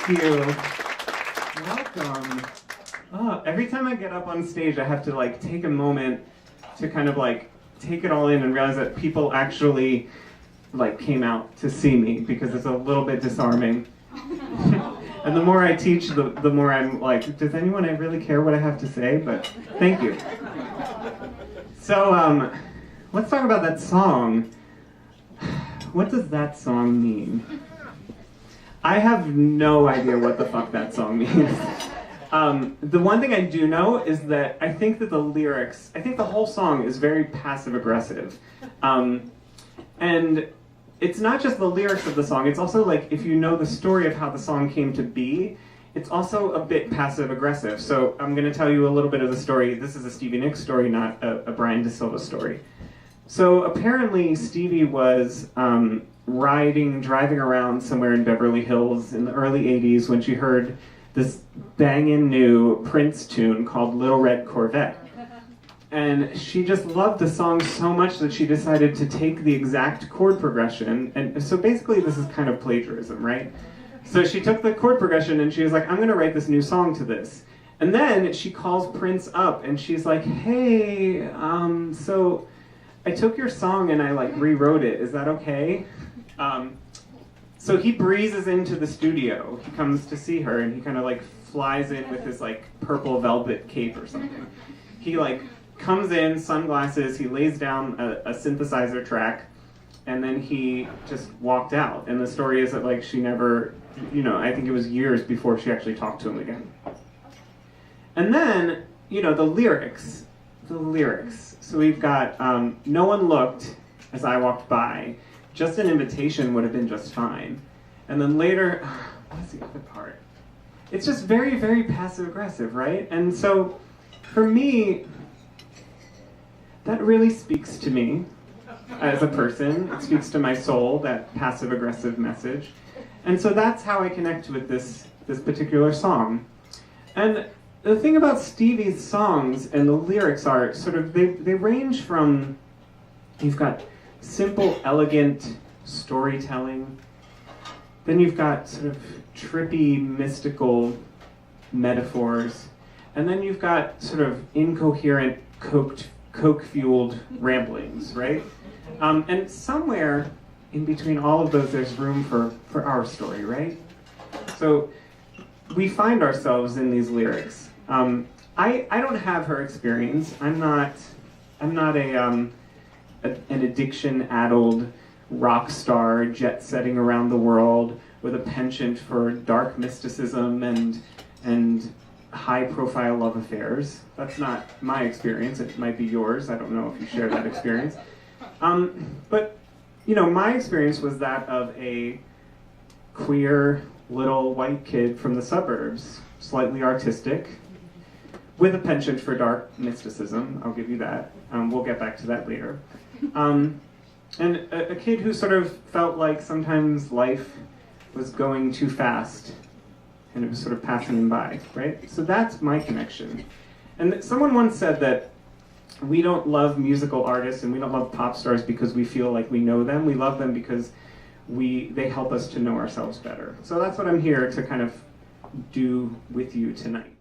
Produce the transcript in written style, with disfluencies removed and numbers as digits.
Thank you. Welcome. Oh, every time I get up on stage, I have to like take a moment to kind of like take it all in and realize that people actually like came out to see me, because it's a little bit disarming. And the more I teach, the more I'm like, does anyone really care what I have to say? But thank you. So let's talk about that song. What does that song mean? I have no idea what the fuck that song means. The one thing I do know is that I think that the lyrics, I think the whole song is very passive-aggressive. And it's not just the lyrics of the song, it's also like, if you know the story of how the song came to be, it's also a bit passive-aggressive. So I'm going to tell you a little bit of the story. This is a Stevie Nicks story, not a Brian DeSilva story. So apparently Stevie was driving around somewhere in Beverly Hills in the early 80s when she heard this bangin' new Prince tune called Little Red Corvette. And she just loved the song so much that she decided to take the exact chord progression. And so basically this is kind of plagiarism, right? So she took the chord progression and she was like, I'm gonna write this new song to this. And then she calls Prince up and she's like, hey, so I took your song and I like rewrote it, is that okay? So he breezes into the studio. He comes to see her and he kind of like flies in with his like purple velvet cape or something. He like comes in, sunglasses, he lays down a synthesizer track, and then he just walked out. And the story is that like she never, I think it was years before she actually talked to him again. And then, the lyrics. So we've got, no one looked as I walked by. Just an invitation would have been just fine. And then later, what's the other part? It's just very, very passive-aggressive, right? And so, for me, that really speaks to me as a person. It speaks to my soul, that passive-aggressive message. And so that's how I connect with this particular song. And the thing about Stevie's songs and the lyrics are sort of, they range from, you've got simple, elegant storytelling. Then you've got sort of trippy, mystical metaphors. And then you've got sort of incoherent, coke-fueled ramblings, right? And somewhere in between all of those, there's room for our story, right? So we find ourselves in these lyrics. I don't have her experience. I'm not an addiction-addled rock star jet-setting around the world with a penchant for dark mysticism and high-profile love affairs. That's not my experience. It might be yours. I don't know if you share that experience. But, my experience was that of a queer little white kid from the suburbs, slightly artistic, with a penchant for dark mysticism. I'll give you that. We'll get back to that later. And a kid who sort of felt like sometimes life was going too fast and it was sort of passing him by, right? So that's my connection. And someone once said that we don't love musical artists and we don't love pop stars because we feel like we know them. We love them because they help us to know ourselves better. So that's what I'm here to kind of do with you tonight.